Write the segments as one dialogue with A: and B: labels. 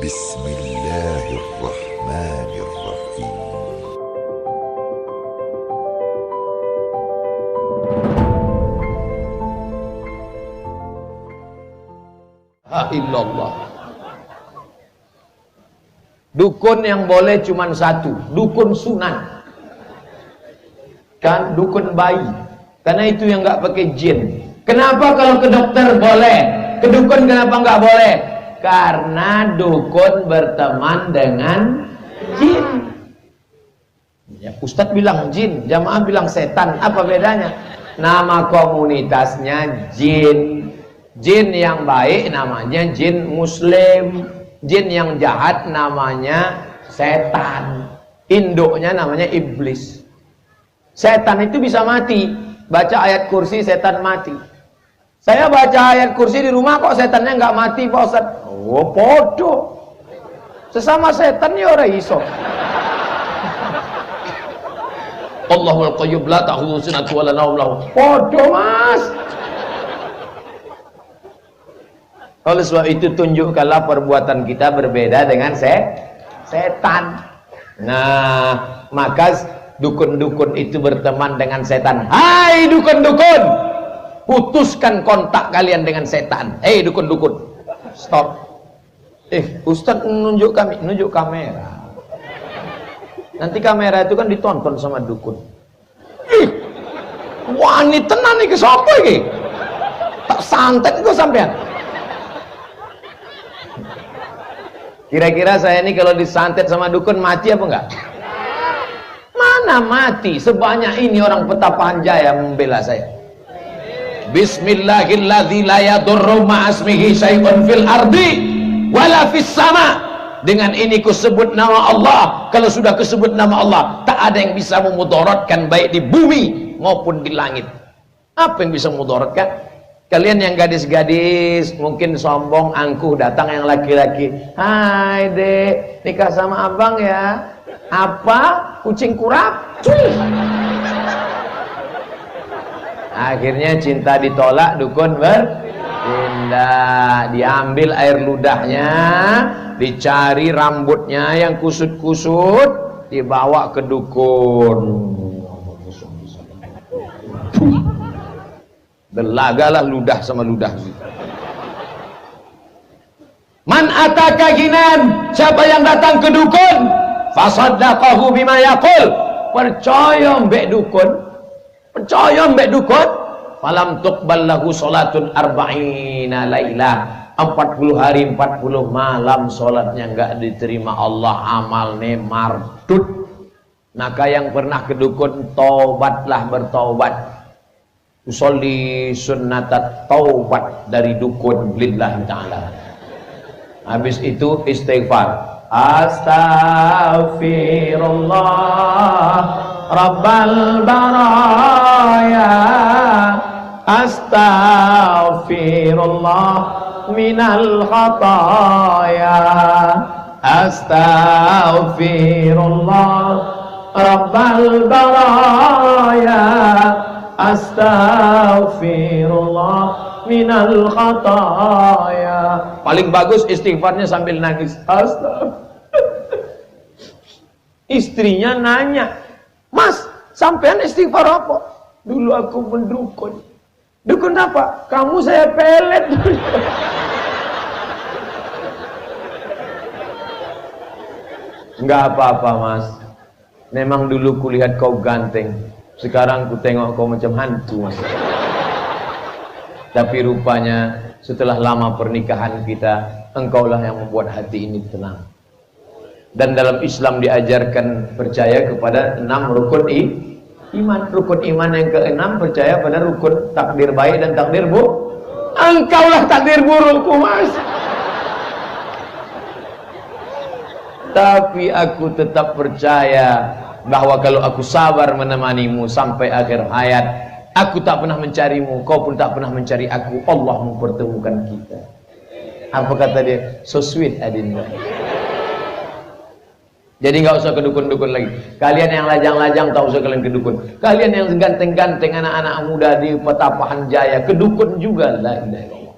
A: Bismillahirrahmanirrahim.
B: Illallah. Dukun yang boleh cuma satu, dukun sunan, kan, dukun bayi, karena itu yang nggak pakai jin. Kenapa kalau ke dokter boleh, ke dukun kenapa nggak boleh? Karena dukun berteman dengan jin. Ya, Ustadz bilang jin, jamaah bilang setan, apa bedanya? Nama komunitasnya jin. Jin yang baik namanya jin muslim, jin yang jahat namanya setan, induknya namanya iblis. Setan itu bisa mati, baca ayat kursi setan mati. Saya baca ayat kursi di rumah kok setannya nggak mati, Pak Ustadz? Oh bodoh, sesama setan ya orang iso. Allahul qayyum la ta'khudhuhu sinatun wa la nawm lahu. Bodoh mas. Oleh sebab itu tunjukkanlah perbuatan kita berbeda dengan setan. Nah, maka dukun-dukun itu berteman dengan setan. Hai dukun-dukun, putuskan kontak kalian dengan setan. Hei dukun-dukun, stop. Ustadz nunjuk kami, nunjuk kamera. Nanti kamera itu kan ditonton sama dukun. Wani tenan nih kesopo iki. Tak santet kok sampean. Kira-kira saya ini kalau disantet sama dukun mati apa enggak? Mana mati? Sebanyak ini orang Petapaan Jaya membela saya. Bismillahilladzi la yadurru ma'asmihi syai'un fil ardi wala fis sama. Dengan ini kusebut nama Allah. Kalau sudah kusebut nama Allah, tak ada yang bisa memudaratkan baik di bumi maupun di langit. Apa yang bisa memudaratkan? Kalian yang gadis-gadis mungkin sombong, angkuh, datang yang laki-laki. Hai dek, nikah sama abang ya. Apa? Kucing kurap? Cuy. Akhirnya cinta ditolak, dukun berpindah. Diambil air ludahnya, dicari rambutnya yang kusut-kusut, dibawa ke dukun. Belagalah ludah sama ludah. Man ataka ginan, siapa yang datang ke dukun, fasaddaqahu bima yaqul, percaya mbek dukun, falam tuqbal lahu salatun arba'ina lailah, 40 hari 40 malam salatnya enggak diterima Allah, amalnya mardud. Maka yang pernah ke dukun, taubatlah, bertaubat. Usolli sunnatat taubat dari dukun lillahi ta'ala. Habis itu istighfar. Astaghfirullah Rabbal baraya, astaghfirullah minal khataya, astaghfirullah Rabbal baraya, astaghfirullah minal khataya. Paling bagus istighfarnya sambil nangis. Istrinya nanya, Mas, sampean istighfar apa? Dulu aku mendukun. Dukun apa? Kamu saya pelet. Enggak apa-apa mas, memang dulu kulihat kau ganteng, sekarang ku tengok kau macam hantu mas. Tapi rupanya setelah lama pernikahan kita, engkaulah yang membuat hati ini tenang. Dan dalam Islam diajarkan percaya kepada 6 rukun iman. Rukun iman yang ke-6 percaya pada rukun takdir baik dan takdir buruk. Engkaulah takdir burukku mas. Tapi aku tetap percaya bahwa kalau aku sabar menemanimu sampai akhir hayat, aku tak pernah mencarimu, kau pun tak pernah mencari aku, Allah mempertemukan kita. Apa kata dia? So sweet Adinda. Jadi nggak usah ke dukun-dukun lagi. Kalian yang lajang-lajang tak usah kalian ke dukun. Kalian yang ganteng-ganteng anak-anak muda di Petapahan Jaya, ke dukun juga. La ilaha illallah.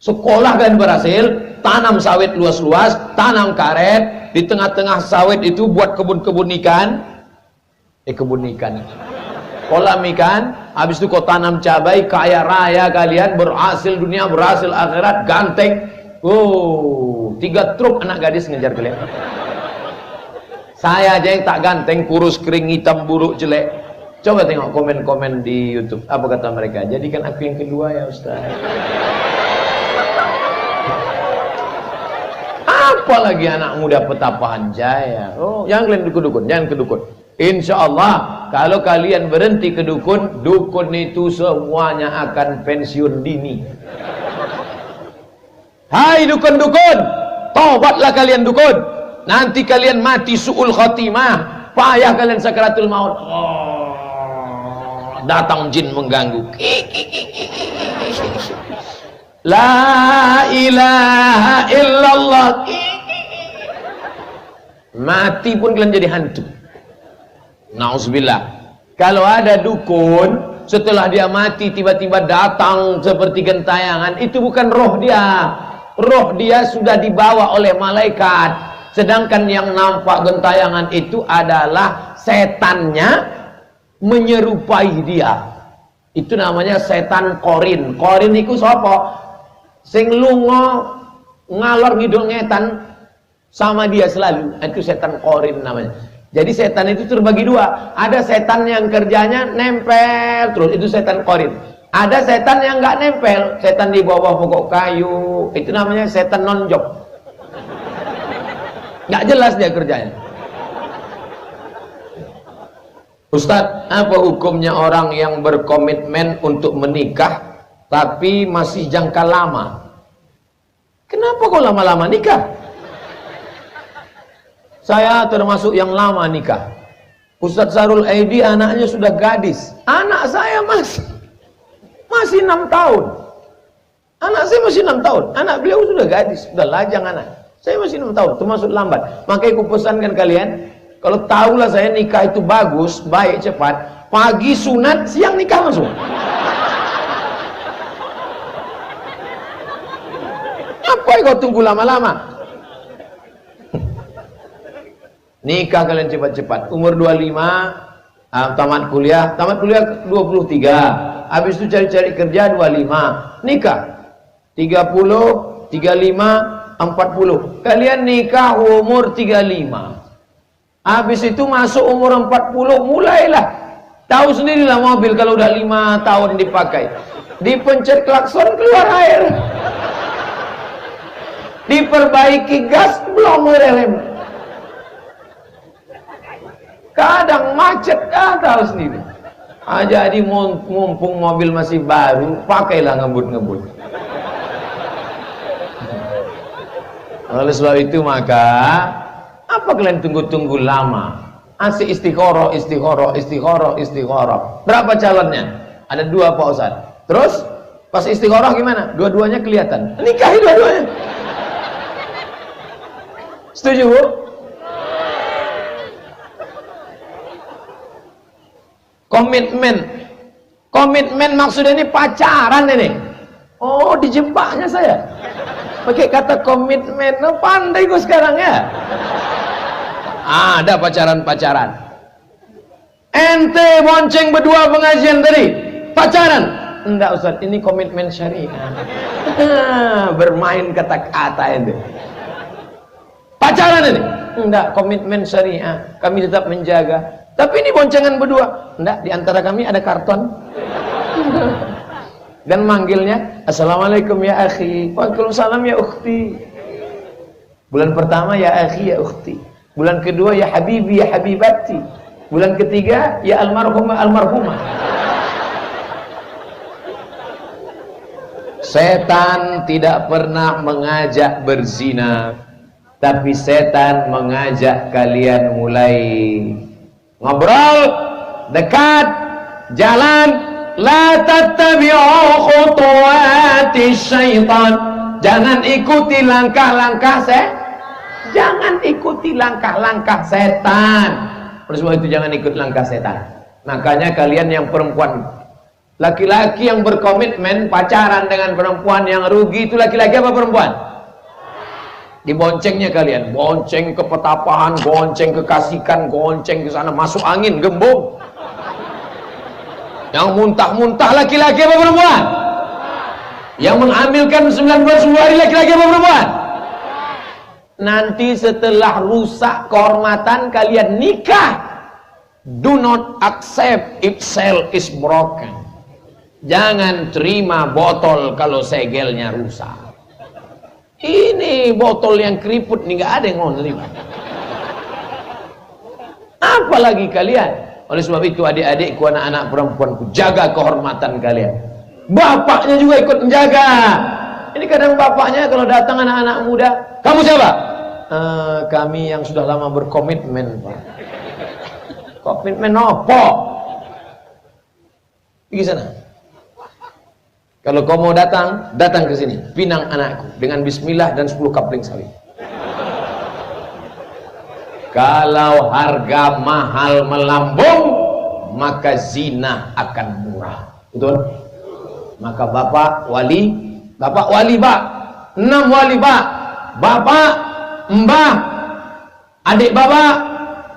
B: Sekolah kan berhasil, tanam sawit luas-luas, tanam karet, di tengah-tengah sawit itu buat kebun-kebun ikan, kolam ikan, habis itu kau tanam cabai, kaya raya kalian, berhasil dunia, berhasil akhirat, ganteng. 3 truk anak gadis ngejar kalian. Saya aja yang tak ganteng, kurus, kering, hitam, buruk, jelek. Coba tengok komen-komen di YouTube, apa kata mereka? Jadikan aku yang kedua ya Ustaz. Apalagi anak muda Petapahan Jaya. Jangan kalian dukun-dukun, jangan kedukun. Insya Allah kalau kalian berhenti ke dukun, dukun itu semuanya akan pensiun dini. Hai dukun-dukun, tobatlah kalian dukun. Nanti kalian mati su'ul khotimah, payah kalian sakaratul maut. Datang jin mengganggu. La ilaha illallah. Mati pun kalian jadi hantu. Nauzubillah. Kalau ada dukun setelah dia mati tiba-tiba datang seperti gentayangan, itu bukan roh dia. Roh dia sudah dibawa oleh malaikat. Sedangkan yang nampak gentayangan itu adalah setannya menyerupai dia. Itu namanya setan korin. Korin itu sapa? Sing lunga ngalor ngidul ngetan sama dia selalu. Itu setan korin namanya. Jadi setan itu terbagi dua. Ada setan yang kerjanya nempel terus, itu setan korin. Ada setan yang nggak nempel, setan di bawah pokok kayu, itu namanya setan nonjok. Nggak jelas dia kerjanya. Ustadz, apa hukumnya orang yang berkomitmen untuk menikah tapi masih jangka lama? Kenapa kok lama-lama nikah? Saya termasuk yang lama nikah. Ustadz Sarul Aidi anaknya sudah gadis. Anak saya masih 6 tahun. Anak saya masih 6 tahun. Anak beliau sudah gadis, sudah lajang anak. Saya masih 6 tahun, termasuk lambat. Makanya aku pesankan kalian, kalau tahulah saya nikah itu bagus, baik, cepat, pagi sunat, siang nikah langsung. Apa yang kau tunggu lama-lama? Nikah kalian cepat-cepat. Umur 25, tamat kuliah 23. Habis itu cari-cari kerja 25. Nikah 30, 35, 40. Kalian nikah umur 35. Habis itu masuk umur 40, mulailah. Tahu sendirilah mobil kalau udah 5 tahun dipakai. Dipencet klakson keluar air. Diperbaiki gas belum rem. Kadang macet, tahu sendiri. Jadi mumpung mobil masih baru, pakailah ngebut-ngebut. Oleh sebab itu maka, apa kalian tunggu-tunggu lama? Asik istikharah. Berapa calonnya? Ada 2 Pak Ustaz. Terus pas istikharah gimana? Dua-duanya kelihatan. Nikahi dua-duanya. Setuju Bu? Komitmen maksudnya ini pacaran ini. Oh, dijebaknya saya pakai kata komitmen. Pandai gue sekarang ya. Ada pacaran. Ente bonceng berdua pengajian tadi pacaran. Enggak Ustaz, ini komitmen syariah. Bermain kata-kata itu. Pacaran ini enggak, komitmen syariah, kami tetap menjaga. Tapi ini boncengan berdua. Enggak, di antara kami ada karton. Dan manggilnya, Assalamualaikum ya akhi. Waalaikumsalam ya ukhti. Bulan pertama ya akhi ya ukhti. Bulan kedua ya habibi ya habibati. Bulan ketiga ya almarhumah. Setan tidak pernah mengajak berzina, tapi setan mengajak kalian mulai ngobrol, dekat, jalan. La tattabi'u khutuwati syaitan. Jangan ikuti langkah-langkah setan. Oleh sebab itu jangan ikut langkah setan. Makanya kalian yang perempuan, laki-laki yang berkomitmen pacaran dengan perempuan, yang rugi itu laki-laki apa perempuan? Diboncengnya kalian, bonceng ke Petapahan, bonceng ke Kasikan, bonceng ke sana, masuk angin, gembung. Yang muntah-muntah laki-laki apa perempuan? Yang mengambilkan 9 bulan 10 hari laki-laki apa perempuan? Nanti setelah rusak kehormatan kalian nikah, do not accept if cell is broken. Jangan terima botol kalau segelnya rusak. Ini botol yang keriput nih, nggak ada yang mau nerima. Apalagi kalian. Oleh sebab itu adik-adikku, anak-anak perempuanku, jaga kehormatan kalian. Bapaknya juga ikut menjaga. Ini kadang bapaknya kalau datang anak-anak muda, kamu siapa? Kami yang sudah lama berkomitmen, Pak. Komitmen apa? Pergi sana. Kalau kau mau datang, datang ke sini. Pinang anakku dengan bismillah dan 10 kapling sawit. Kalau harga mahal melambung, maka zina akan murah. Betul? Maka bapak wali, Pak. 6 wali, Pak. Bapak, mbah, adik bapak,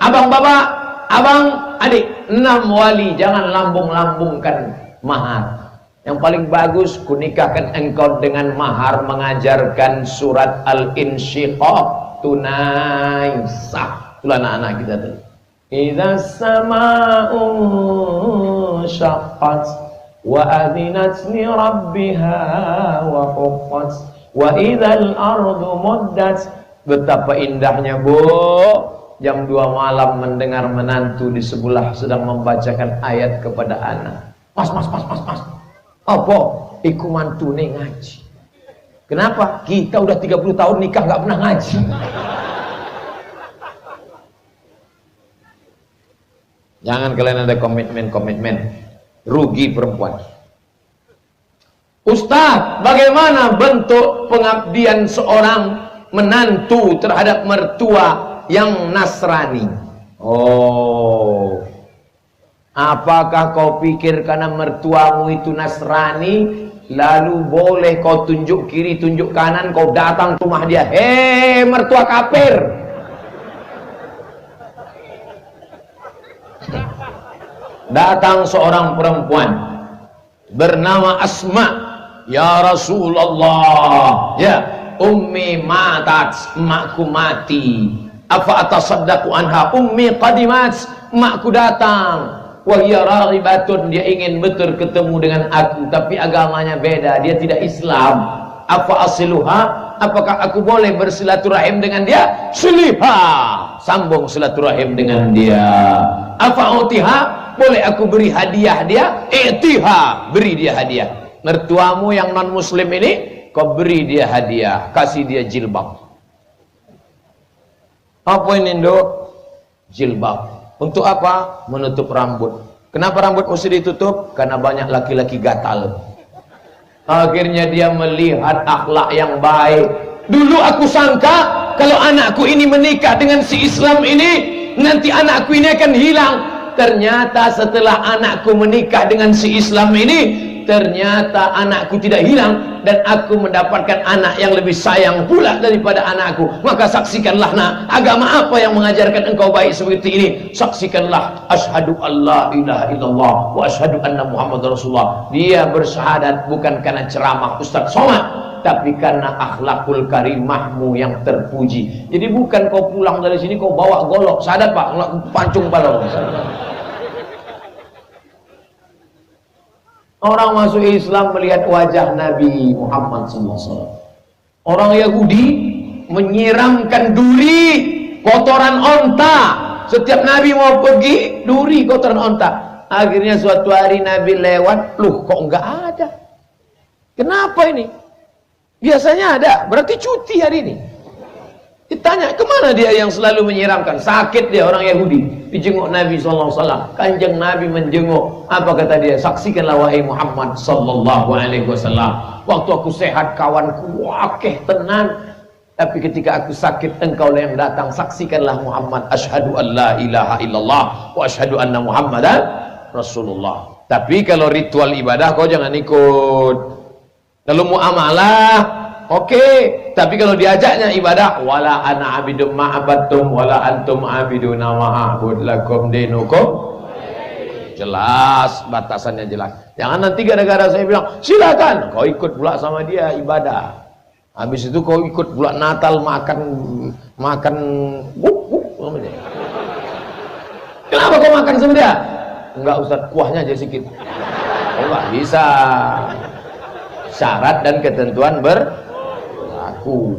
B: abang bapak, abang, adik. 6 wali, jangan lambung-lambungkan mahar. Yang paling bagus, kunikahkan engkau dengan mahar mengajarkan surat Al-Insyiqaq, tunai sah. Itulah anak-anak kita tadi. Idza sama'u syaqqat wa adzinat li rabbiha wa huqqat wa idzal ardu muddat. Betapa indahnya, Bu, jam 2 malam mendengar menantu di sebelah sedang membacakan ayat kepada anak. Mas. Apa? Iku mantune ngaji. Kenapa? Kita udah 30 tahun nikah nggak pernah ngaji. Jangan kalian ada komitmen. Rugi perempuan. Ustaz, bagaimana bentuk pengabdian seorang menantu terhadap mertua yang Nasrani? Oh, apakah kau pikir karena mertuamu itu Nasrani, lalu boleh kau tunjuk kiri, tunjuk kanan, kau datang ke rumah dia, hei mertua kafir. Datang seorang perempuan bernama Asma. Ya Rasulullah, ya ummi matat, emakku mati. Afa atasaddaqu anha, ummi qadimat, emakku datang. Wahia raghibatun, dia ingin betul ketemu dengan aku, tapi agamanya beda, dia tidak Islam. Afa asiluha, apakah aku boleh bersilaturahim dengan dia? Siliha, sambung silaturahim dengan dia. Afa utiha, boleh aku beri hadiah dia? I'tiha, beri dia hadiah. Mertuamu yang non muslim ini, kau beri dia hadiah, kasih dia jilbab. Apa ini, Nduk? Jilbab. Untuk apa? Menutup rambut. Kenapa rambut mesti ditutup? Karena banyak laki-laki gatal. Akhirnya dia melihat akhlak yang baik. Dulu aku sangka kalau anakku ini menikah dengan si Islam ini, nanti anakku ini akan hilang. Ternyata setelah anakku menikah dengan si Islam ini, ternyata anakku tidak hilang, dan aku mendapatkan anak yang lebih sayang pula daripada anakku. Maka saksikanlah, nak, agama apa yang mengajarkan engkau baik seperti ini? Saksikanlah, asyhadu alla ilaha illallah wa asyhadu anna muhammadar rasulullah. Dia bersyahadat bukan karena ceramah Ustaz Somad, tapi karena akhlakul karimahmu yang terpuji. Jadi bukan kau pulang dari sini kau bawa golok, syahadat Pak, pancung balong. Orang masuk Islam melihat wajah Nabi Muhammad SAW. Orang Yahudi menyiramkan duri, kotoran onta. Setiap Nabi mau pergi, duri, kotoran onta. Akhirnya suatu hari Nabi lewat, loh kok enggak ada? Kenapa ini? Biasanya ada, berarti cuti hari ini. Ditanya, kemana dia yang selalu menyiramkan? Sakit dia, orang Yahudi. Dijenguk Nabi SAW. Kanjeng Nabi menjenguk. Apa kata dia? Saksikanlah wahai Muhammad SAW. Waktu aku sehat, kawanku wakeh tenan. Tapi ketika aku sakit, engkau yang datang. Saksikanlah Muhammad. Asyhadu an la ilaha illallah wa asyhadu anna Muhammadan Rasulullah. Tapi kalau ritual ibadah kau jangan ikut. Kalau muamalah, Oke, tapi kalau diajaknya ibadah, wala ana abidum ma'abattum wala antum abiduna ma'abud lakum dinukum. Jelas, batasannya jelas. Jangan nanti gara-gara saya bilang, silakan, kau ikut pula sama dia ibadah. Habis itu kau ikut pula Natal makan kenapa kau makan sama dia? Enggak, Ustaz, kuahnya aja sedikit. Oh, enggak bisa. Syarat dan ketentuan berlaku.